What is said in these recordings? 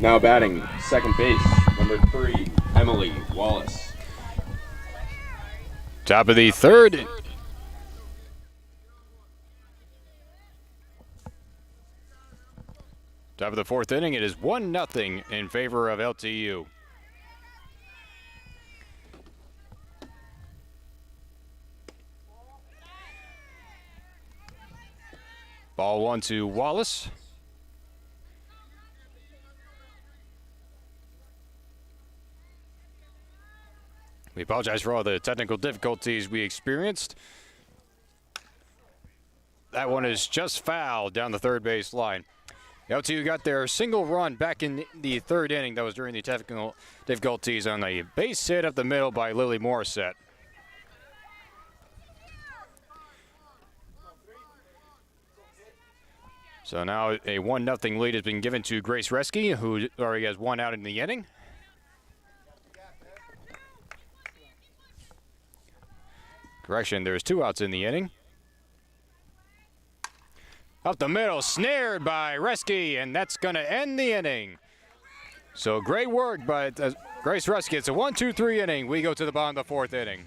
Now batting, second base, number 3, Emily Wallace. Top of the third. Top of the fourth inning, it is 1-0 in favor of LTU. Ball 1 to Wallace. We apologize for all the technical difficulties we experienced. That one is just foul down the third base line. LTU got their single run back in the third inning. That was during the technical difficulties on a base hit up the middle by Lily Morissette. So now a 1-0 lead has been given to Grace Reske, who already has 1 out in the inning. Correction, there's 2 outs in the inning. Up the middle, snared by Reske, and that's going to end the inning. So great work by Grace Reske. It's a 1-2-3 inning. We go to the bottom of the fourth inning.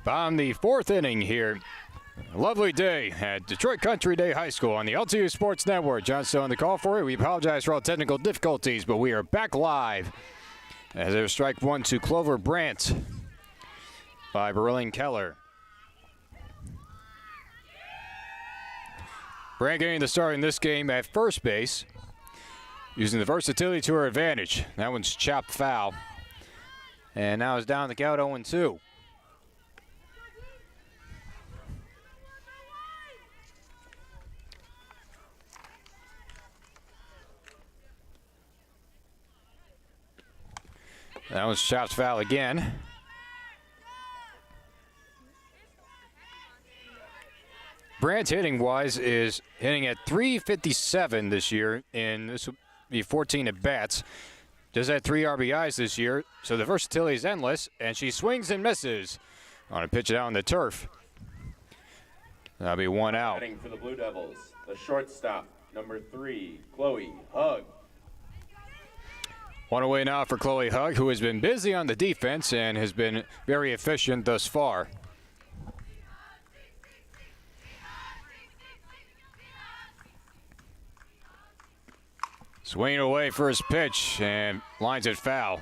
On the fourth inning here, a lovely day at Detroit Country Day High School on the LTU Sports Network. John Stone on the call for you. We apologize for all technical difficulties, but we are back live as there's strike 1 to Clover Brandt by Berlin Keller. Brandt getting the start in this game at first base, using the versatility to her advantage. That one's chopped foul. And now it's down the count 0-2. That was chopped foul again. Brandt hitting-wise is hitting at .357 this year, and this will be 14 at-bats. Does have 3 RBIs this year, so the versatility is endless, and she swings and misses on a pitch down the turf. That'll be 1 out. Batting for the Blue Devils, the shortstop, number 3, Chloe Hugg. 1 away now for Chloe Hugg, who has been busy on the defense and has been very efficient thus far. Swinging away for his pitch and lines it foul.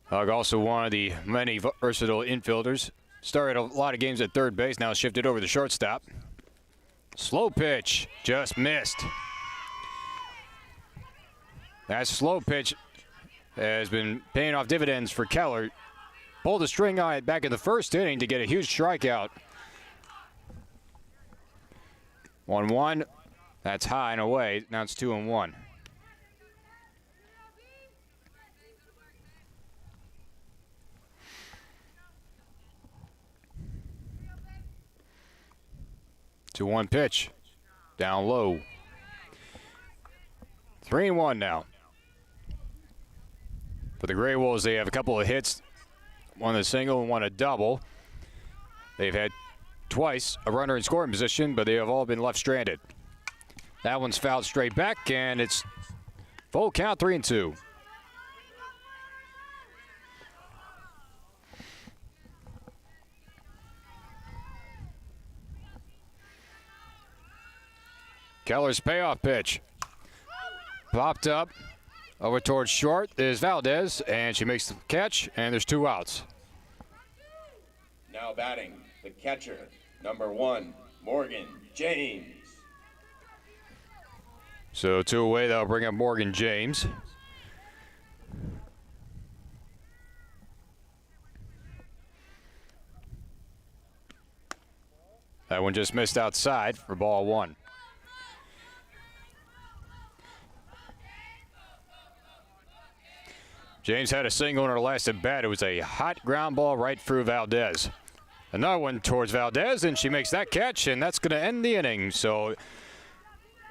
Hugg also one of the many versatile infielders. Started a lot of games at third base, now shifted over to shortstop. Slow pitch, just missed. That slow pitch has been paying off dividends for Keller. Pulled a string on it back in the first inning to get a huge strikeout. 1-1, that's high and away, now it's 2-1. To 1 pitch, down low, 3-1 now. For the Gray Wolves, they have a couple of hits, one a single and one a double. They've had twice a runner in scoring position, but they have all been left stranded. That one's fouled straight back, and it's full count, 3-2. Keller's payoff pitch. Popped up. Over towards short is Valdez, and she makes the catch, and there's 2 outs. Now batting, the catcher, number 1, Morgan James. So 2 away, that'll bring up Morgan James. That one just missed outside for ball 1. James had a single in her last at bat. It was a hot ground ball right through Valdez. Another one towards Valdez, and she makes that catch, and that's going to end the inning. So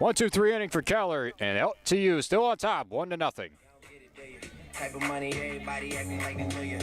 1-2-3 inning for Keller, and LTU still on top, 1-0. Type of money, everybody acting like they know you.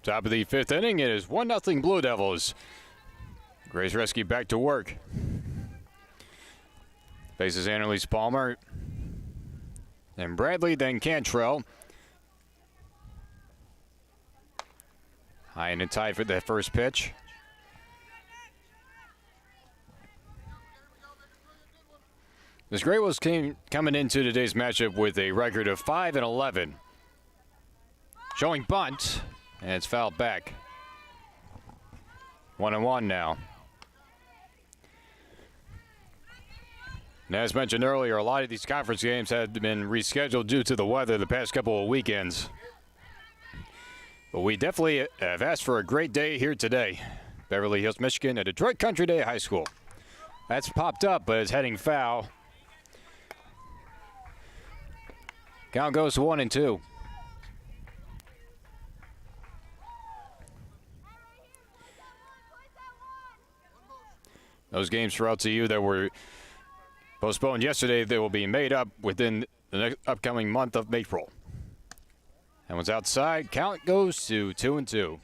Top of the 5th inning, it is 1-0 Blue Devils. Grace Rescue back to work. Faces Annalise Palmer. Then Bradley, then Cantrell. High and tight for that first pitch. This Gray Wolves coming into today's matchup with a record of 5-11. Showing bunt, and it's fouled back. 1-1 now. And as mentioned earlier, a lot of these conference games have been rescheduled due to the weather the past couple of weekends. But we definitely have asked for a great day here today. Beverly Hills, Michigan at Detroit Country Day High School. That's popped up, but it's heading foul. Count goes to 1-2. Those games for LTU that were postponed yesterday, they will be made up within the next upcoming month of April. That one's outside. Count goes to 2-2.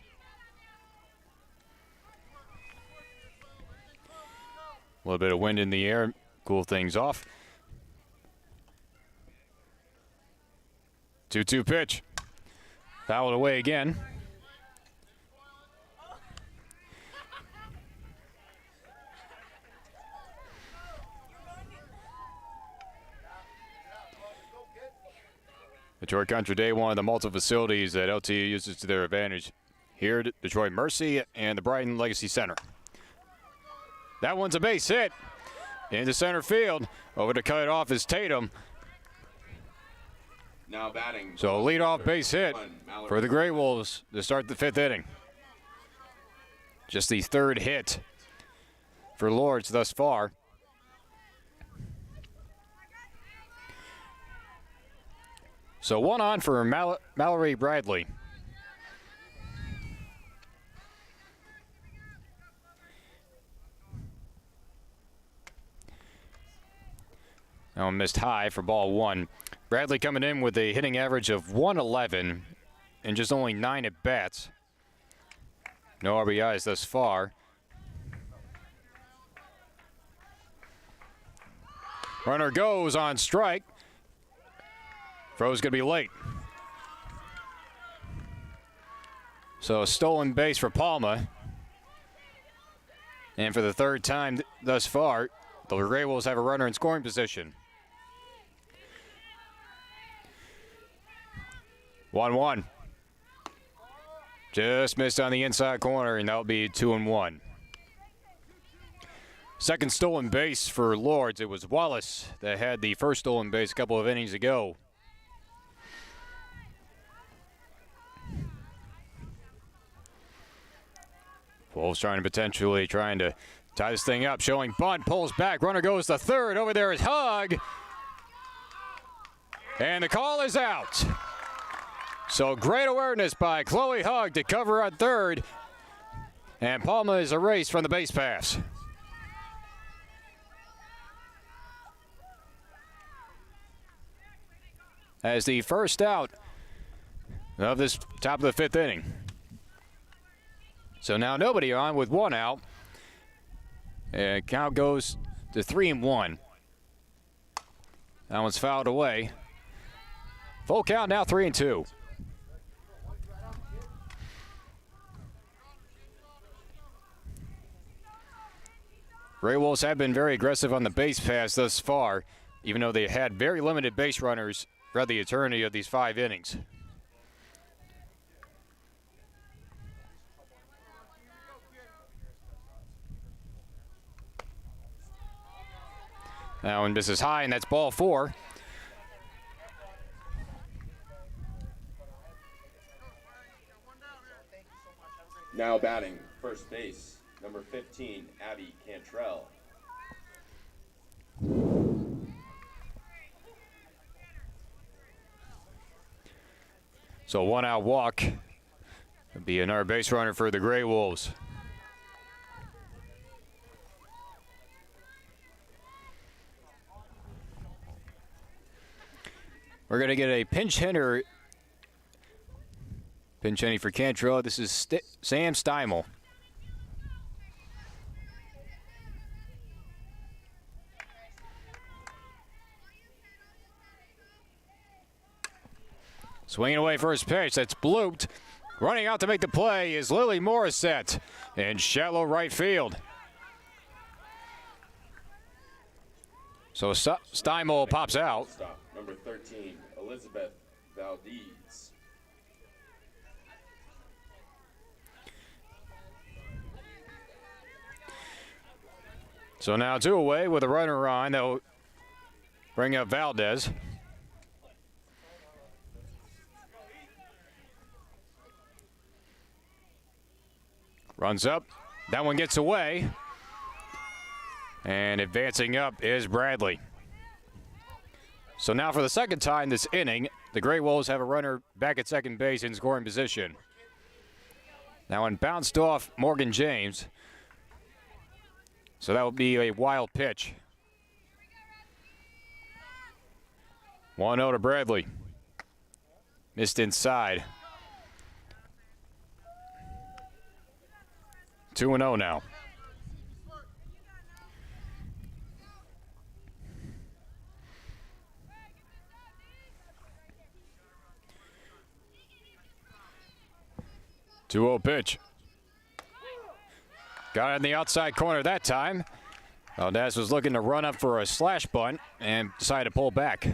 A little bit of wind in the air, cool things off. 2-2 pitch. Fouled away again. Detroit Country Day, one of the multiple facilities that LTU uses to their advantage. Here at Detroit Mercy and the Brighton Legacy Center. That one's a base hit into center field. Over to cut it off is Tatum. Now batting. So a leadoff base hit for the Gray Wolves to start the 5th inning. Just the 3rd hit for Lourdes thus far. So 1 on for Mallory Bradley. Now missed high for ball 1. Bradley coming in with a hitting average of 111 in just only 9 at-bats. No RBIs thus far. Runner goes on strike. Throw's going to be late. So a stolen base for Palma. And for the third time thus far, the Gray Wolves have a runner in scoring position. 1-1. Just missed on the inside corner, and that'll be 2-1. Second stolen base for Lourdes. It was Wallace that had the first stolen base a couple of innings ago. Wolves trying to tie this thing up, showing bunt, pulls back, runner goes to third. Over there is Hug. And the call is out. So great awareness by Chloe Hug to cover on third. And Palma is erased from the base pass. As the first out of this top of the 5th inning. So now nobody on with 1 out. And count goes to 3-1. That one's fouled away. Full count now 3-2. Gray Wolves have been very aggressive on the base pass thus far, even though they had very limited base runners throughout the eternity of these 5 innings. That one misses high, and that's ball 4. Now batting first base, number 15, Abby Cantrell. So 1 out walk. It'll be another base runner for the Gray Wolves. We're going to get a pinch hitter. Pinch hitting for Cantrell. This is Sam Steimel. Swinging away first pitch. That's blooped. Running out to make the play is Lily Morissette in shallow right field. So Steimel pops out. Stop. Number 13, Elizabeth Valdez. So now 2 away with a runner on. They'll bring up Valdez. Runs up. That one gets away. And advancing up is Bradley. So now for the second time this inning, the Gray Wolves have a runner back at second base in scoring position. That one bounced off Morgan James. So that will be a wild pitch. 1-0 to Bradley. Missed inside. 2-0 now. Two-0 pitch. Got it in the outside corner that time. Valdez was looking to run up for a slash bunt and decided to pull back.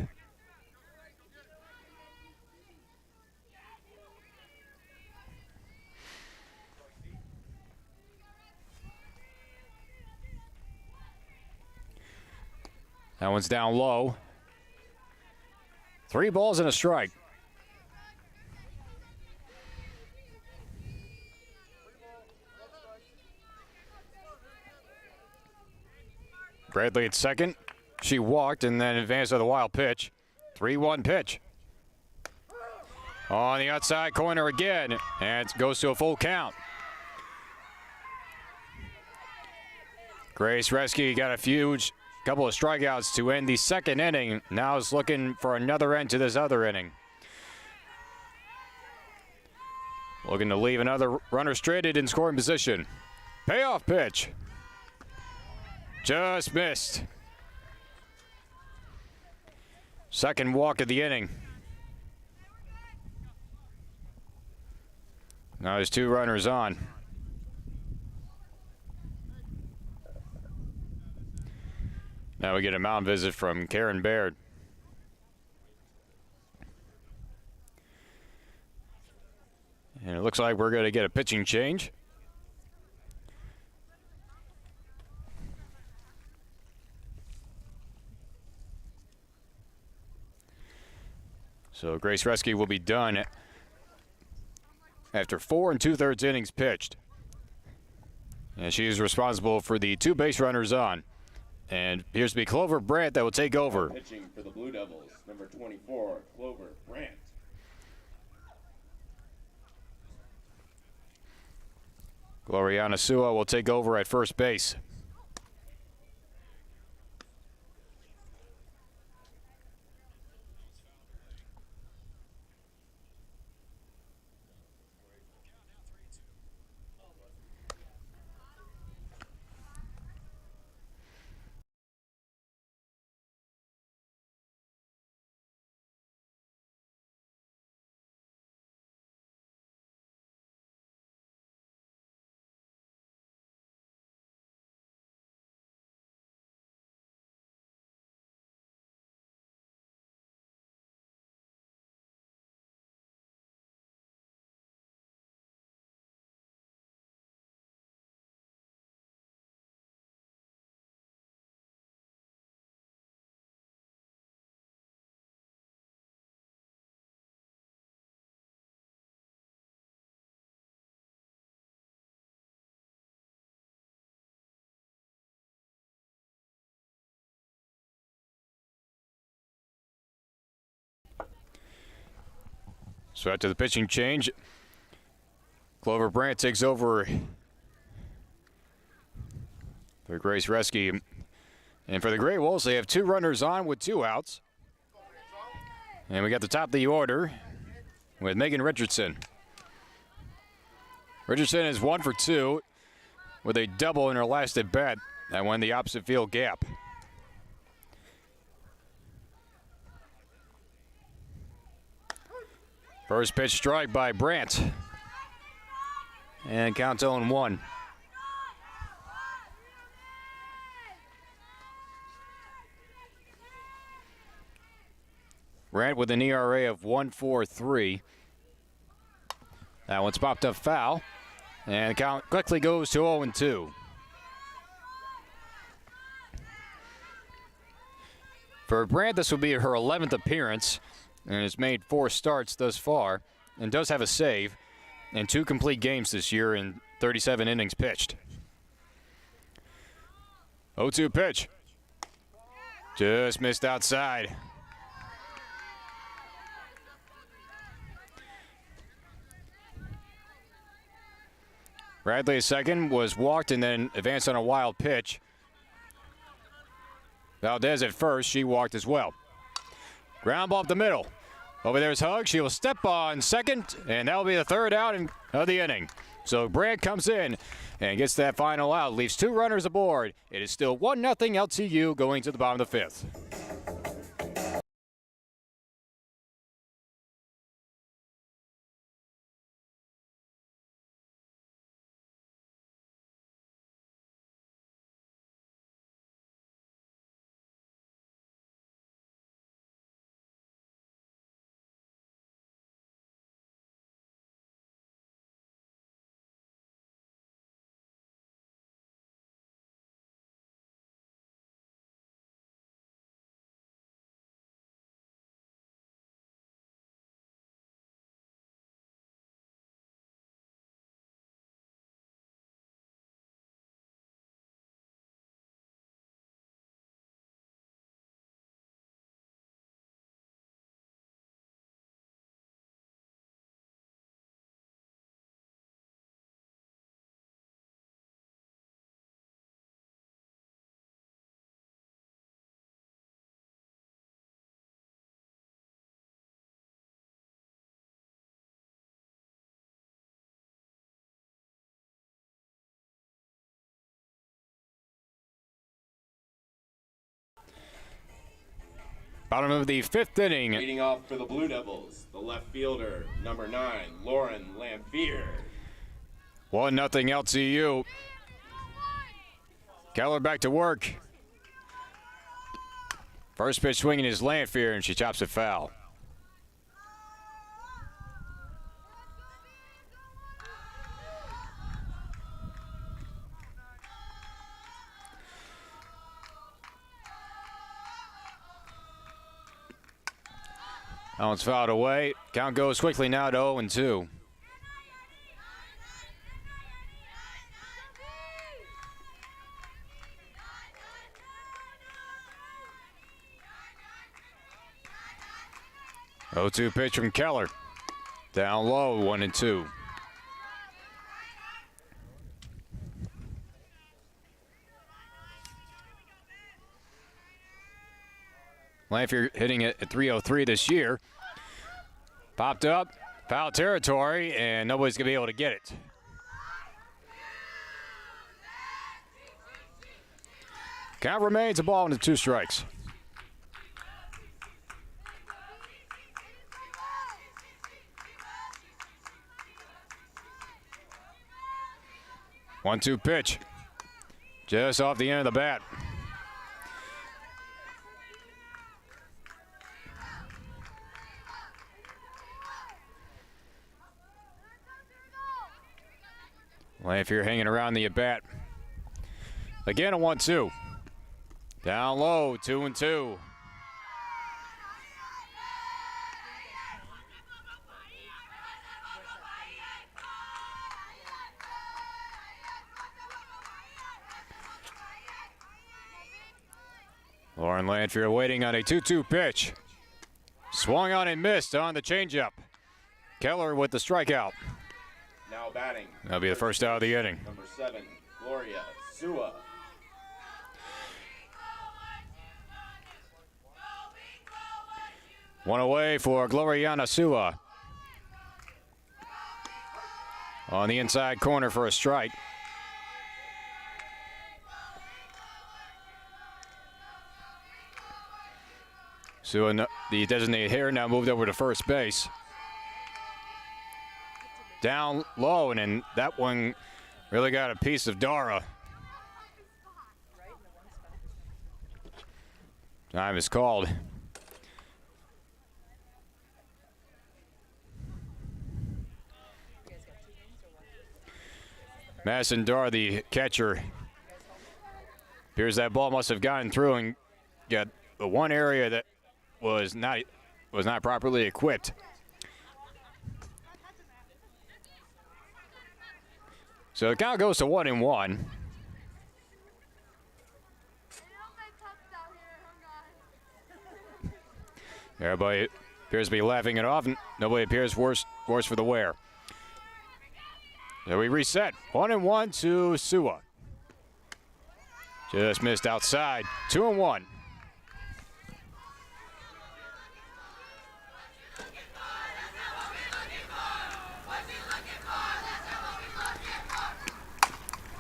That one's down low. 3 balls and a strike. Bradley at second. She walked and then advanced to the wild pitch. 3-1 pitch. On the outside corner again, and it goes to a full count. Grace Reske got a huge couple of strikeouts to end the second inning. Now is looking for another end to this other inning. Looking to leave another runner stranded in scoring position. Payoff pitch. Just missed. Second walk of the inning. Now there's 2 runners on. Now we get a mound visit from Karen Baird. And it looks like we're going to get a pitching change. So Grace Resky will be done after 4 2/3 innings pitched. And she is responsible for the 2 base runners on. And appears to be Clover Brandt that will take over. Pitching for the Blue Devils, number 24, Clover Brandt. Gloriana Sua will take over at first base. So after the pitching change, Clover Brandt takes over for Grace Resky. And for the Grey Wolves, they have 2 runners on with 2 outs. And we got the top of the order with Megan Richardson. Richardson is 1 for 2 with a double in her last at bat that went the opposite field gap. First pitch strike by Brandt. And count 0-1. Brandt with an ERA of 1.43. That one's popped up foul. And the count quickly goes to 0-2. For Brandt, this will be her 11th appearance. And has made 4 starts thus far, and does have a save, and 2 complete games this year in 37 innings pitched. 0-2 pitch. Just missed outside. Bradley, second, was walked and then advanced on a wild pitch. Valdez at first, she walked as well. Ground ball up the middle. Over there's Hug. She will step on second, and that will be the 3rd out of the inning. So Brandt comes in and gets that final out, leaves 2 runners aboard. It is still 1-0 LTU going to the bottom of the 5th. Bottom of the 5th inning. Leading off for the Blue Devils, the left fielder, number 9, Lauren Lamphere. 1-0 LCU. Keller back to work. First pitch swinging is Lamphere, and she chops it foul. That one's fouled away. Count goes quickly now to 0-2. Oh, 2 pitch from Keller. Down low, 1-2. Lamphere hitting it at .303 this year. Popped up, foul territory, and nobody's going to be able to get it. Count remains a ball into 2 strikes. One-two pitch. Just off the end of the bat. Lamphere hanging around the at-bat. Again, a 1-2. Down low, 2-2. Lauren Lamphere waiting on a 2-2 pitch. Swung on and missed on the changeup. Keller with the strikeout. Now batting. That'll be the first out of the inning. Number 7, Gloria Sua. One away for Gloriana Sua. On the inside corner for a strike. Sua, the designated hitter, now moved over to first base. Down low, and then that one really got a piece of Dara. Time is called. Madison Dara, the catcher, appears that ball must have gotten through and got the one area that was not properly equipped. So the count goes to 1-1. Everybody appears to be laughing it off, and nobody appears worse for the wear. So we reset. 1-1 to Sua. Just missed outside. 2-1.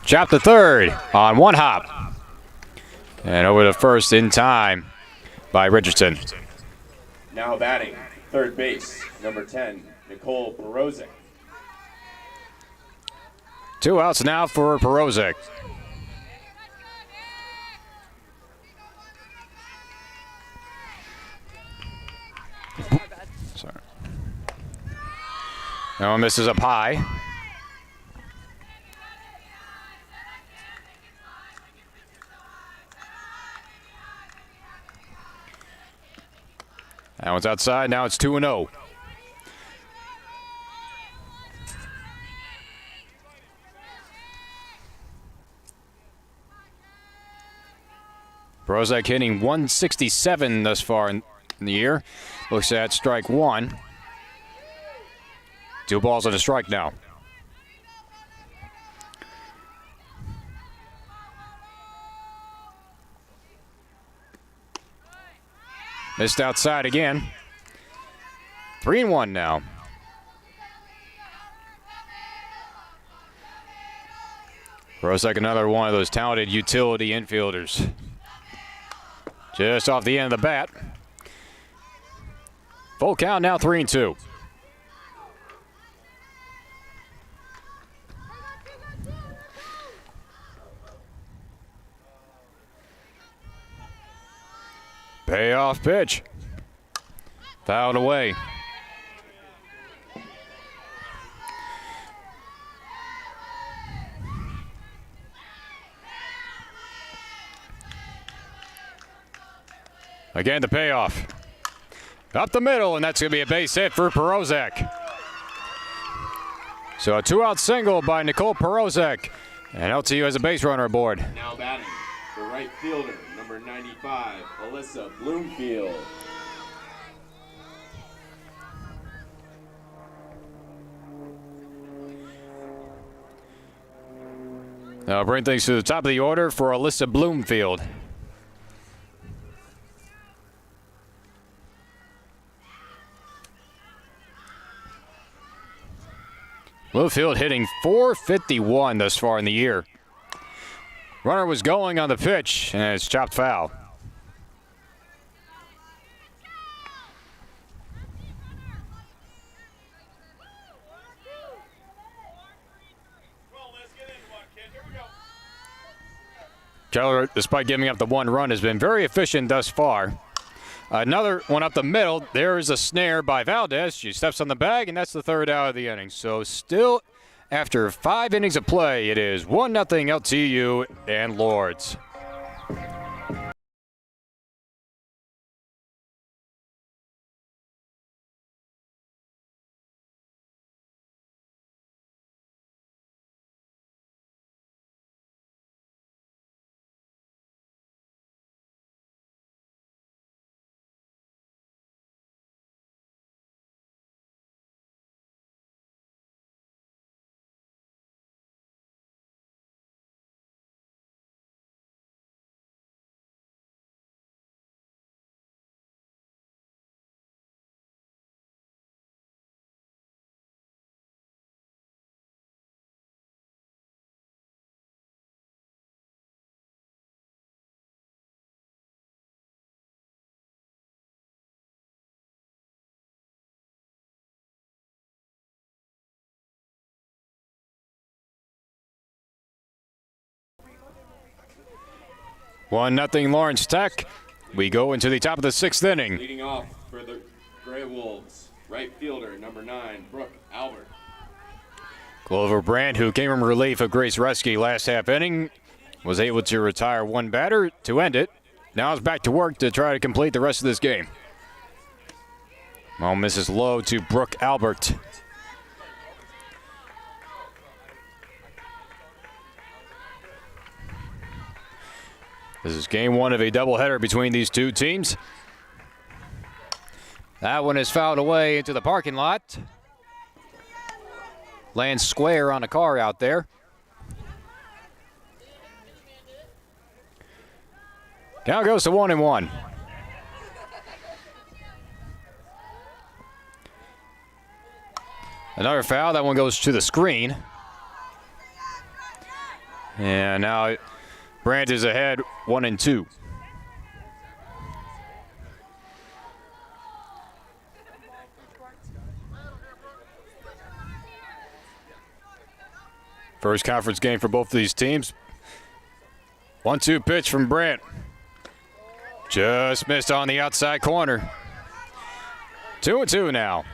Chop the third on one hop. And over to first in time by Richardson. Now batting, third base, number 10, Nicole Perosic. 2 outs now for Perosic. Sorry. That one misses up high. That one's outside. Now it's 2-0. Perosic hitting 167 thus far in the year. Looks at strike one. 2 balls and a strike now. Missed outside again. 3-1 now. Perosic, another one of those talented utility infielders. Just off the end of the bat. Full count now, 3-2. Payoff pitch. Fouled away. Again, the payoff. Up the middle, and that's going to be a base hit for Perozak. So a 2-out single by Nicole Perozak. And LTU has a base runner aboard. Now batting, the right fielder, number 95, Alyssa Bloomfield. Now bring things to the top of the order for Alyssa Bloomfield. Bloomfield hitting .451 thus far in the year. Runner was going on the pitch, and it's chopped foul. Keller, despite giving up the one run, has been very efficient thus far. Another one up the middle. There is a snare by Valdez. She steps on the bag, and that's the third out of the inning. So still, after 5 innings of play, it is 1-0 LTU and Lourdes. One nothing Lawrence Tech. We go into the top of the 6th inning. Leading off for the Gray Wolves, right fielder, number 9, Brooke Albert. Glover Brandt, who came from relief of Grace Resky last half inning, was able to retire one batter to end it. Now is back to work to try to complete the rest of this game. Ball misses low to Brooke Albert. This is game 1 of a doubleheader between these two teams. That one is fouled away into the parking lot. Lands square on a car out there. Count goes to 1-1. Another foul. That one goes to the screen. And now Brandt is ahead 1-2. First conference game for both of these teams. 1-2 pitch from Brandt. Just missed on the outside corner. 2-2 now.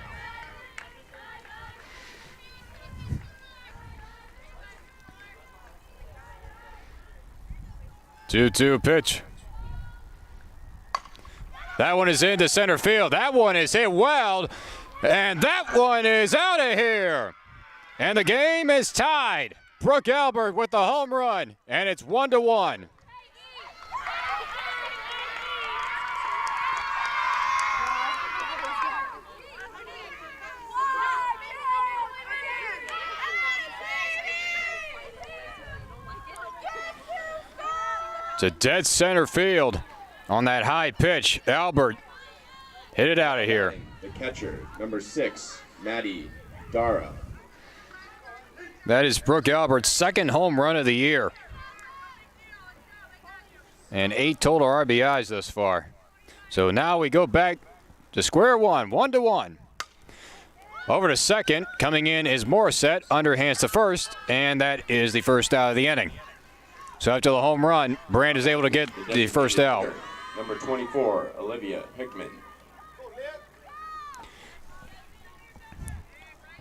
2-2 pitch. That one is into center field. That one is hit well, and that one is out of here. And the game is tied. Brooke Albert with the home run, and it's 1-1. To dead center field on that high pitch. Albert hit it out of here. The catcher, number 6, Maddie Dara. That is Brooke Albert's second home run of the year. And 8 total RBIs thus far. So now we go back to square one, 1-1. Over to second, coming in is Morissette, underhands to first, and that is the first out of the inning. So after the home run, Brand is able to get the first out. Number 24, Olivia Hickman.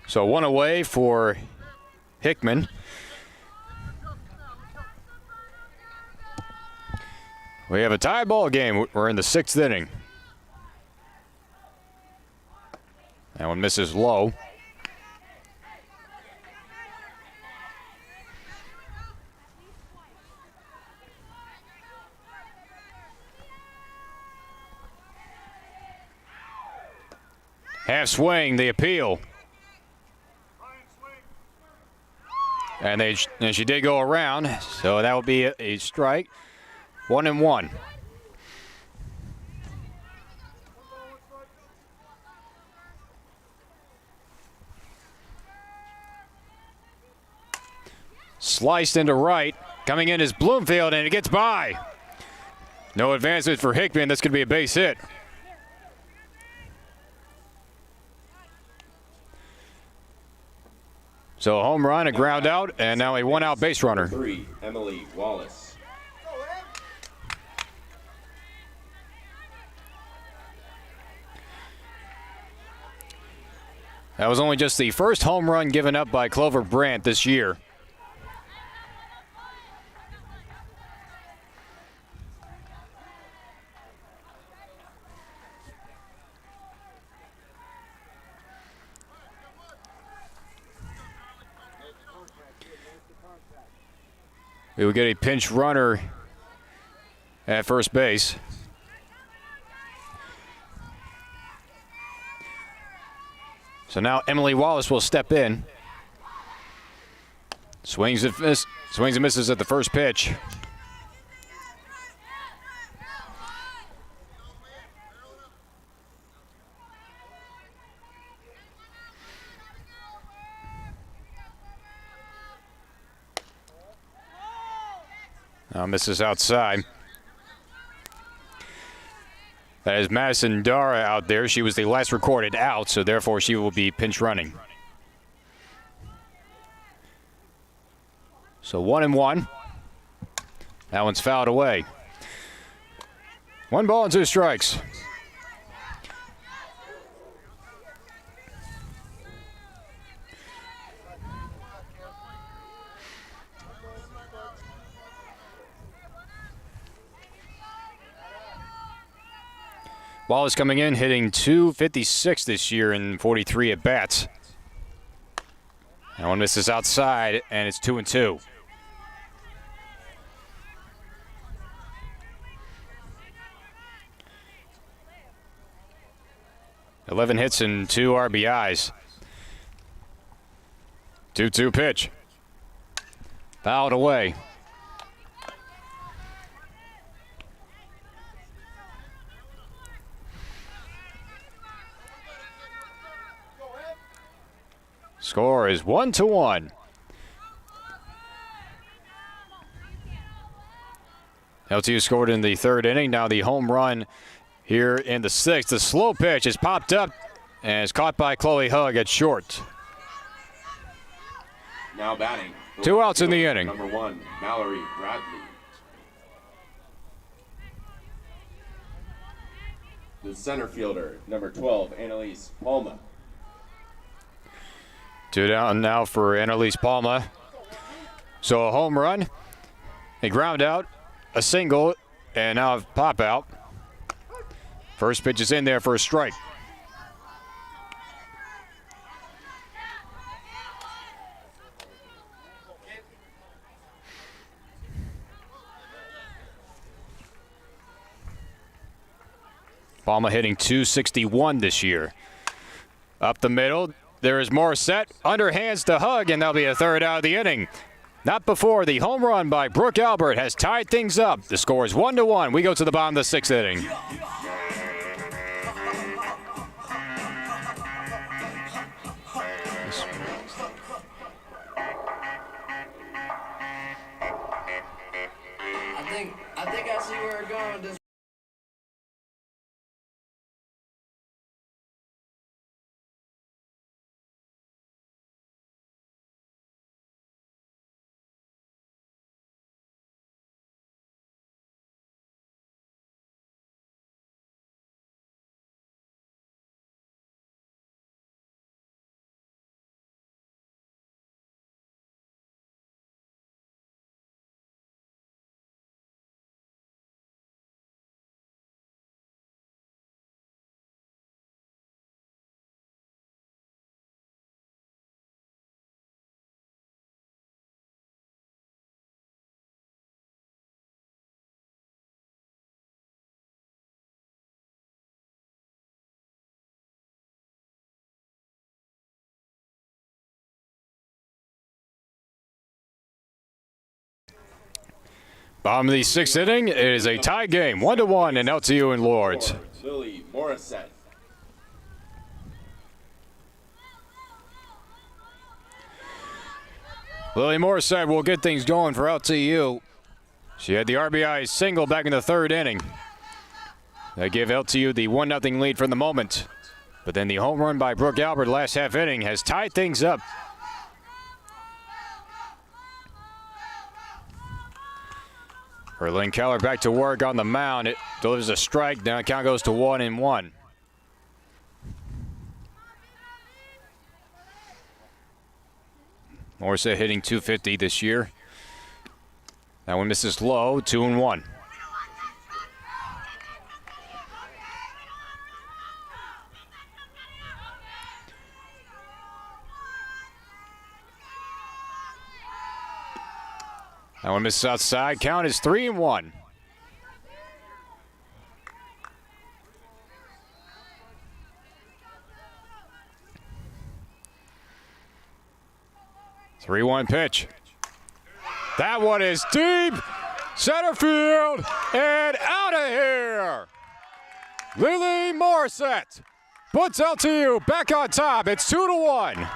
So one away for Hickman. We have a tie ball game. We're in the 6th inning. That one misses low. Half swing, the appeal. And she did go around, so that will be a strike. 1-1. Sliced into right. Coming in is Bloomfield, and it gets by. No advancement for Hickman. This could be a base hit. So a home run, a ground out, and now a one-out base runner. 3, Emily Wallace. That was only just the first home run given up by Clover Brandt this year. We will get a pinch runner at first base. So now Emily Wallace will step in. Swings and misses at the first pitch. Now misses outside. That is Madison Dara out there. She was the last recorded out, so therefore she will be pinch running. So 1-1. That one's fouled away. 1 ball and 2 strikes. Wallace coming in, hitting .256 this year in 43 at-bats. That one misses outside, and it's 2-2. Eleven hits and 2 RBIs. 2-2 pitch. Fouled away. Score is 1-1. LTU scored in the 3rd inning. Now the home run here in the 6th. The slow pitch is popped up and is caught by Chloe Hug at short. Now batting. 2 outs in the inning. Number 1, Mallory Bradley. The center fielder, number 12, Annalise Palma. 2 down now for Annalise Palma. So a home run, a ground out, a single, and now a pop out. First pitch is in there for a strike. Palma hitting .261 this year. Up the middle. There is Morissette, underhands to Hug, and that'll be a 3rd out of the inning. Not before the home run by Brooke Albert has tied things up. The score is 1-1. We go to the bottom of the 6th inning. I think I see where we're going. Bottom of the sixth inning, it is a tie game, 1-1 in LTU and Lourdes. Lily Morissette. Lily Morissette will get things going for LTU. She had the RBI single back in the third inning. They give LTU the 1-0 lead for the moment. But then the home run by Brooke Albert last half inning has tied things up. Berlin Keller back to work on the mound. It delivers a strike. Now the count goes to 1-1. Morissette hitting .250 this year. That one misses low, 2-1. That one misses outside. Count is 3-1. Three-one pitch. That one is deep. Center field and out of here. Lily Morissette puts LTU back on top. It's 2-1.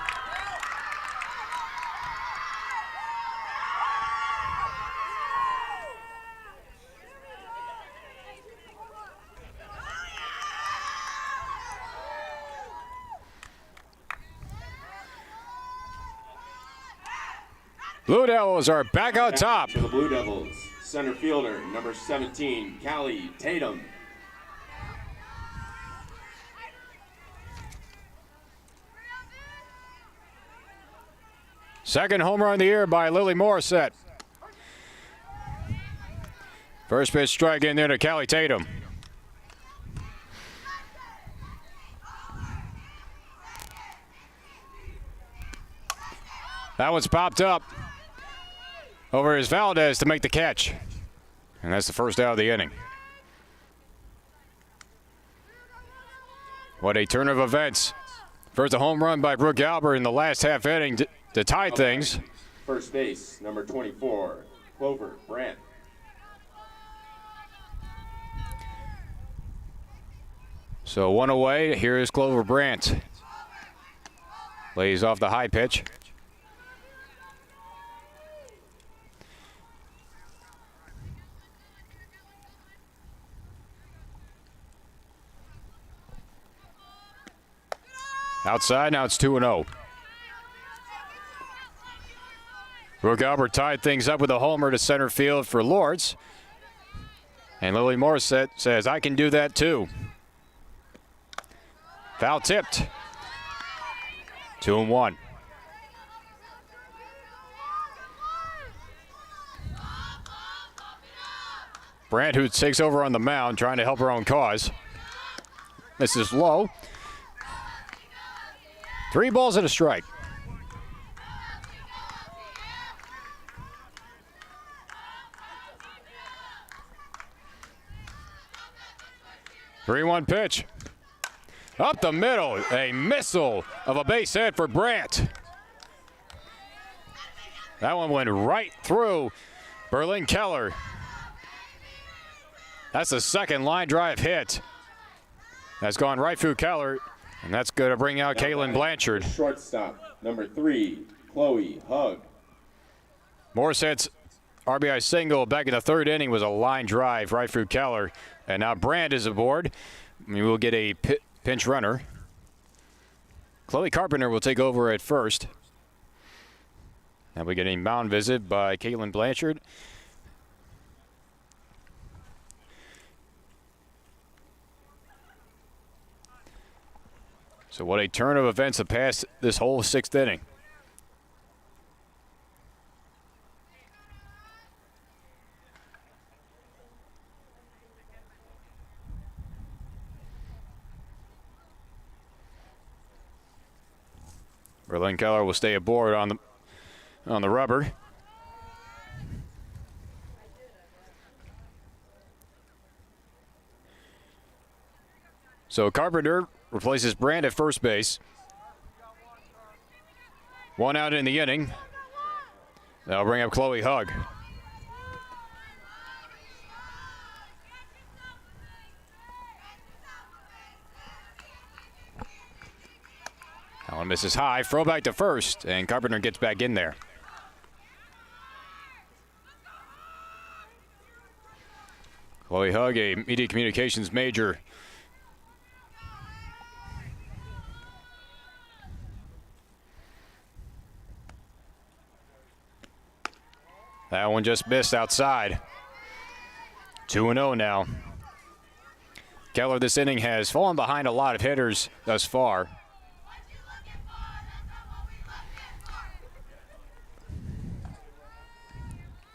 Blue Devils are back on top. To the Blue Devils, center fielder, number 17, Callie Tatum. Second home run of the year by Lily Morissette. First pitch strike in there to Callie Tatum. That one's popped up. Over is Valdez to make the catch. And that's the first out of the inning. What a turn of events. First a home run by Brooke Albert in the last half inning to tie things. First base, number 24, Clover Brandt. So one away. Here is Clover Brandt. Lays off the high pitch. Outside, now it's 2-0. Brooke Albert tied things up with a homer to center field for Lourdes. And Lily Morissette says, I can do that too. Foul tipped. 2-1. Brandt, who takes over on the mound, trying to help her own cause. Misses low. 3 balls and a strike. Three-one pitch. Up the middle, a missile of a base hit for Brandt. That one went right through Berlin Keller. That's the second line drive hit. That's gone right through Keller. And that's going to bring out Caitlin Blanchard. Shortstop, number 3, Chloe Hug. Morissette's RBI single back in the third inning was a line drive right through Keller. And now Brandt is aboard. We will get a pinch runner. Chloe Carpenter will take over at first. Now we get a mound visit by Caitlin Blanchard. So what a turn of events have passed this whole sixth inning. Berlin Keller will stay aboard on the rubber. So Carpenter replaces Brandt at first base. 1 out in the inning. That'll bring up Chloe Hug. One misses high. Throw back to first, and Carpenter gets back in there. Chloe Hugg, a media communications major. That one just missed outside. 2-0 now. Keller this inning has fallen behind a lot of hitters thus far.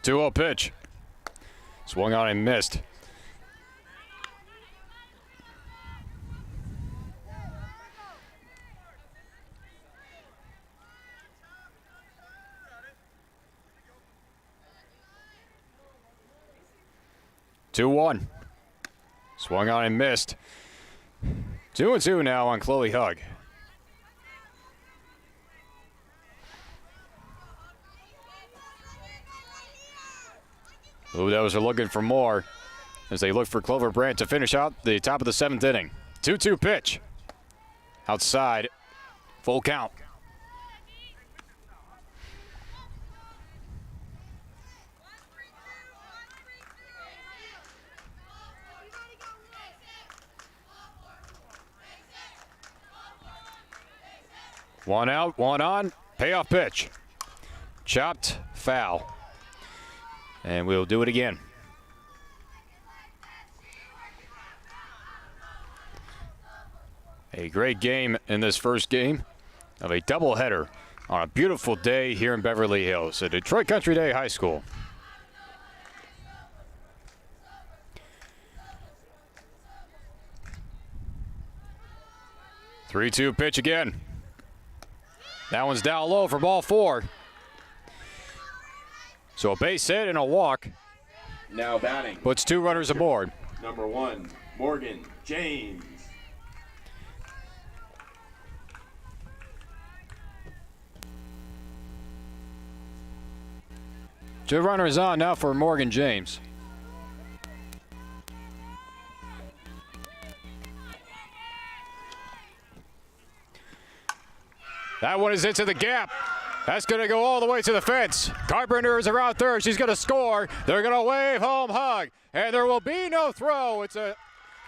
Two-0 pitch. Swung on and missed. Two-one. Swung on and missed. 2-2 now on Chloe Hugg. Blue Devils are looking for more as they look for Clover Brandt to finish out the top of the 7th inning. 2-2 pitch. Outside. Full count. One out, one on. Payoff pitch. Chopped, foul. And we'll do it again. A great game in this first game of a doubleheader on a beautiful day here in Beverly Hills at Detroit Country Day High School. Three-two pitch again. That one's down low for ball 4. So a base hit and a walk. Now batting. Puts 2 runners aboard. Number 1, Morgan James. Two runners on now for Morgan James. That one is into the gap. That's going to go all the way to the fence. Carpenter is around third. She's going to score. They're going to wave home Hug. And there will be no throw. It's a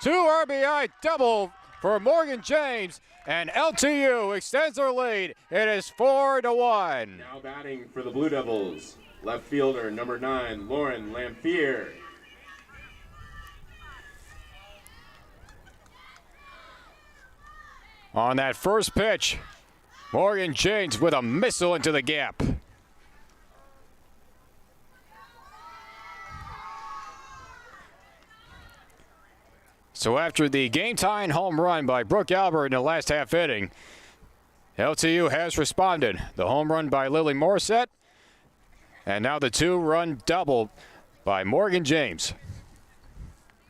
2 RBI double for Morgan James. And LTU extends their lead. It is 4-1. Now batting for the Blue Devils, left fielder number 9, Lauren Lamphere. On that first pitch, Morgan James with a missile into the gap. So after the game-tying home run by Brooke Albert in the last half inning, LTU has responded. The home run by Lily Morissette, and now the 2-run double by Morgan James.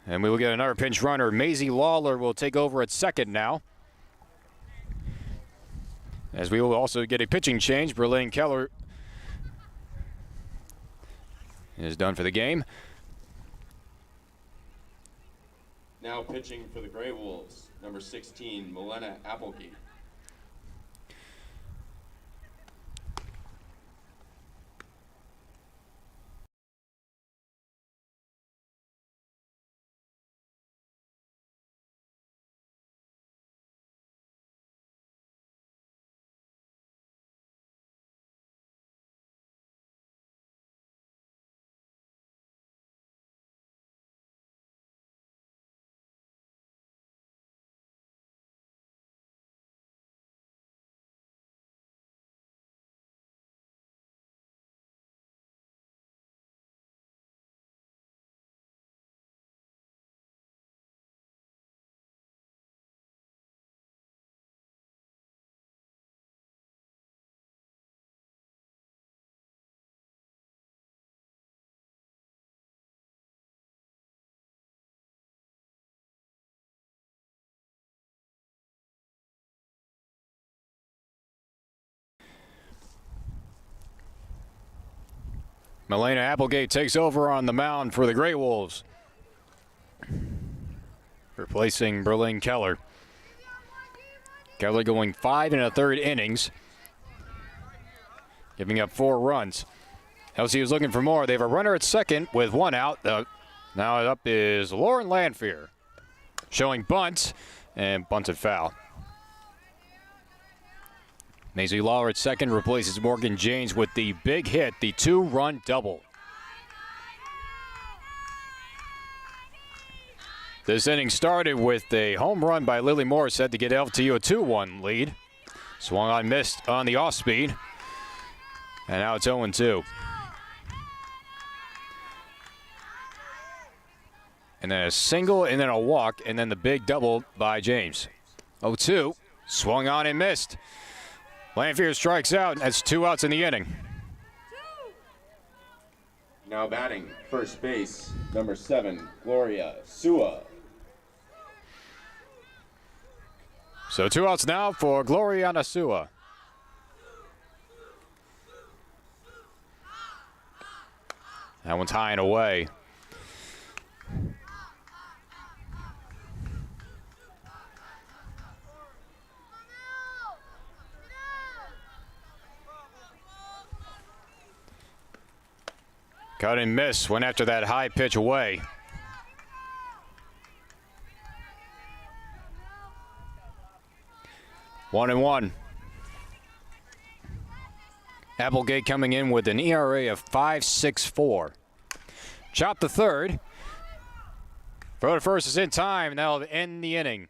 And we will get another pinch runner. Maisie Lawler will take over at second now, as we will also get a pitching change. Berlin Keller is done for the game. Now pitching for the Gray Wolves, number 16, Milena Applegate. Milena Applegate takes over on the mound for the Gray Wolves, replacing Berlin Keller. Kettler going 5 1/3 innings, giving up 4 runs. LC is looking for more. They have a runner at second with 1 out. Now up is Lauren Lanfear, showing bunt, and bunted foul. Maisie Lawler at second replaces Morgan James with the big hit, the 2-run double. This inning started with a home run by Lily Morris, set to get LTU a 2-1 lead. Swung on, missed on the off speed, and now it's 0-2. And then a single, and then a walk, and then the big double by James. 0-2, swung on and missed. Lanfear strikes out, and that's 2 outs in the inning. Now batting first base, number 7, Gloria Sua. So 2 outs now for Gloriana Sua. That one's high and away. Cut and miss, went after that high pitch away. One and one. Applegate coming in with an ERA of 5.64. Chop the third. Throw to first is in time, and that'll end the inning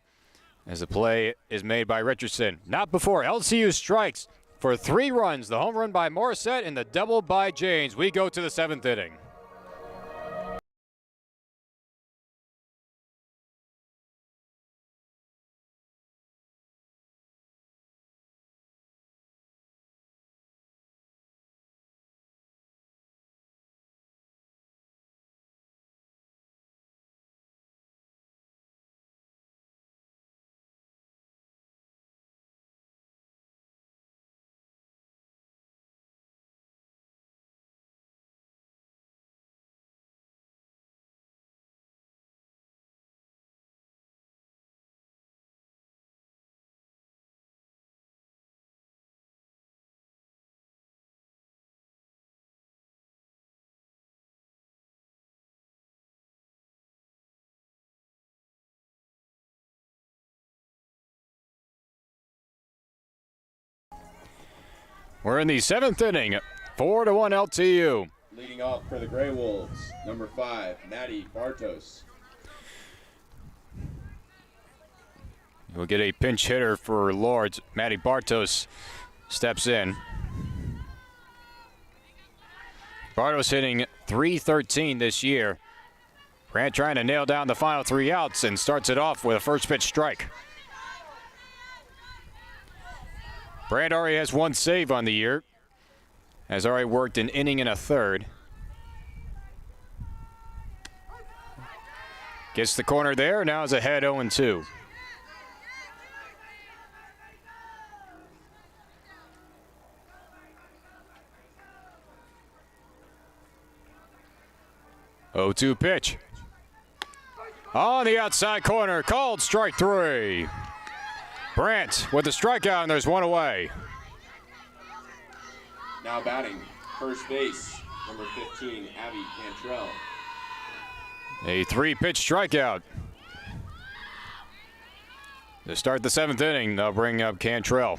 as the play is made by Richardson. Not before LCU strikes for 3 runs. The home run by Morissette and the double by James. We go to the 7th inning. We're in the 7th inning, 4-1 LTU. Leading off for the Grey Wolves, number 5, Maddie Bartos. We'll get a pinch hitter for Lourdes. Maddie Bartos steps in. Bartos hitting .313 this year. Grant trying to nail down the final 3 outs and starts it off with a first pitch strike. Brand already has 1 save on the year. Has already worked an inning and a third. Gets the corner there, now is ahead 0-2. Oh-2 pitch. On the outside corner, called strike 3. Brandt with the strikeout, and there's 1 away. Now batting first base, number 15, Abby Cantrell. A 3-pitch strikeout. To start the 7th inning, they'll bring up Cantrell.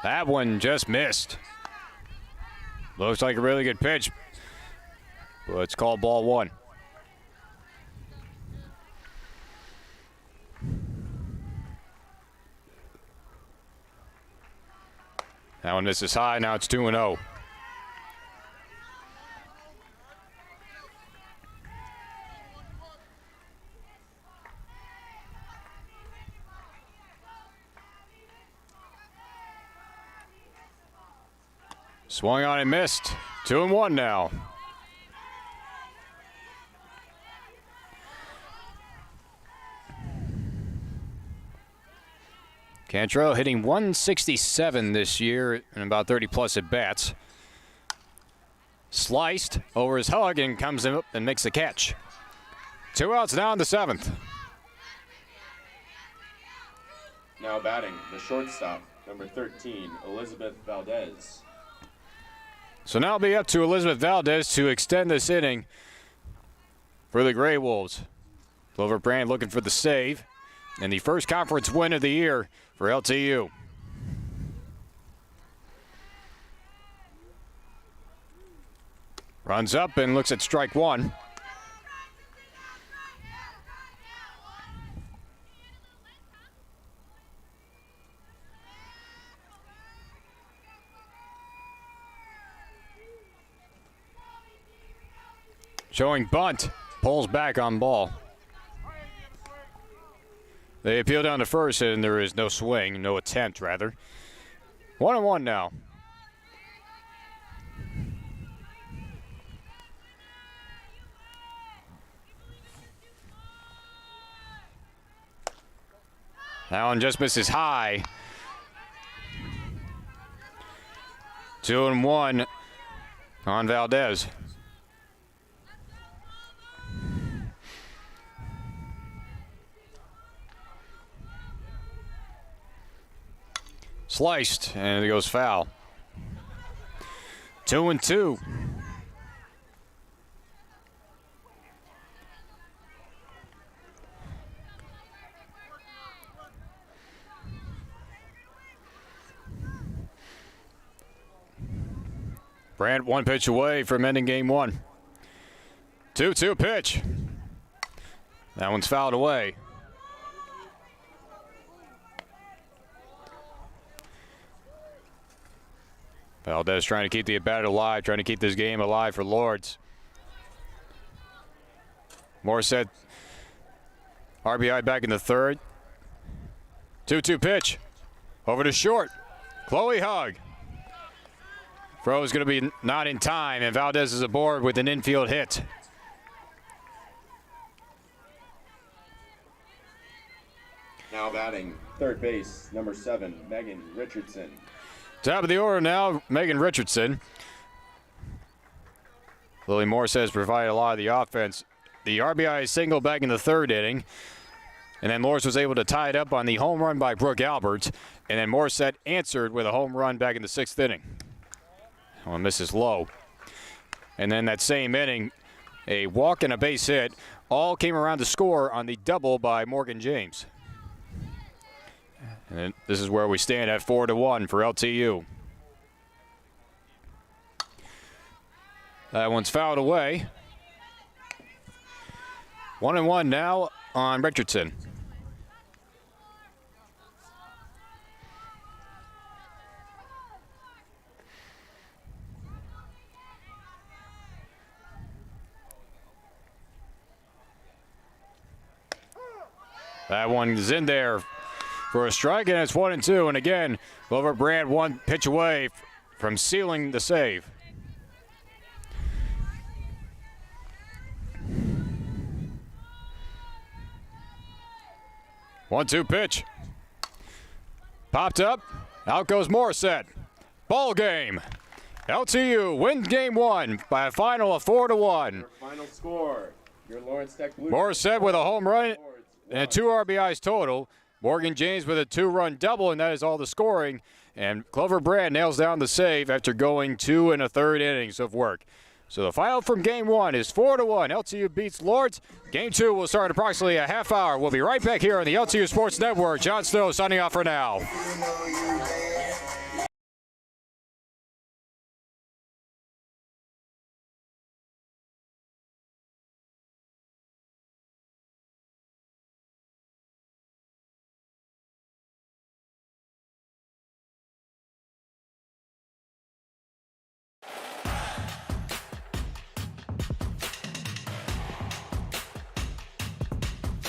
That one just missed. Looks like a really good pitch, but it's called ball 1. That one misses high, now it's 2-0. Swung on and missed. 2-1 now. Cantrell hitting 167 this year and about 30-plus at-bats. Sliced over his hug and comes up and makes the catch. 2 outs now in the 7th. Now batting, the shortstop, number 13, Elizabeth Valdez. So now it'll be up to Elizabeth Valdez to extend this inning for the Grey Wolves. Clover Brand looking for the save and the first conference win of the year for LTU. Runs up and looks at strike one. Showing bunt, pulls back on ball. They appeal down to first, and there is no swing, no attempt, rather. 1-1 now. That one just misses high. 2-1 on Valdez. Sliced, and it goes foul. 2-2. Brandt 1 pitch away from ending game 1. 2-2 pitch. That one's fouled away. Valdez trying to keep the at-bat alive, trying to keep this game alive for Lourdes. Morissette, RBI back in the 3rd. 2-2 pitch. Over to short. Chloe Hug. Throw is going to be not in time, and Valdez is aboard with an infield hit. Now batting, third base, number 7, Megan Richardson. Top of the order now, Megan Richardson. Lily Morse has provided a lot of the offense. The RBI single back in the 3rd inning. And then Morse was able to tie it up on the home run by Brooke Alberts. And then Morissette answered with a home run back in the 6th inning. One misses low. And then that same inning, a walk and a base hit all came around to score on the double by Morgan James. And this is where we stand at 4-1 for LTU. That one's fouled away. 1-1 now on Richardson. That one is in there for a strike, and it's 1-2. And again, Clover Brand 1 pitch away from sealing the save. One-two pitch. Popped up. Out goes Morissette. Ball game. LTU wins game 1 by a final of 4-1. Your final score. Your Lawrence Tech Blue. Morissette with a home run and 2 RBIs total. Morgan James with a 2-run double, and that is all the scoring. And Clover Brand nails down the save after going 2 1/3 innings of work. So the final from game 1 is 4-1. LTU beats Lourdes. Game 2 will start in approximately a half hour. We'll be right back here on the LTU Sports Network. John Snow signing off for now.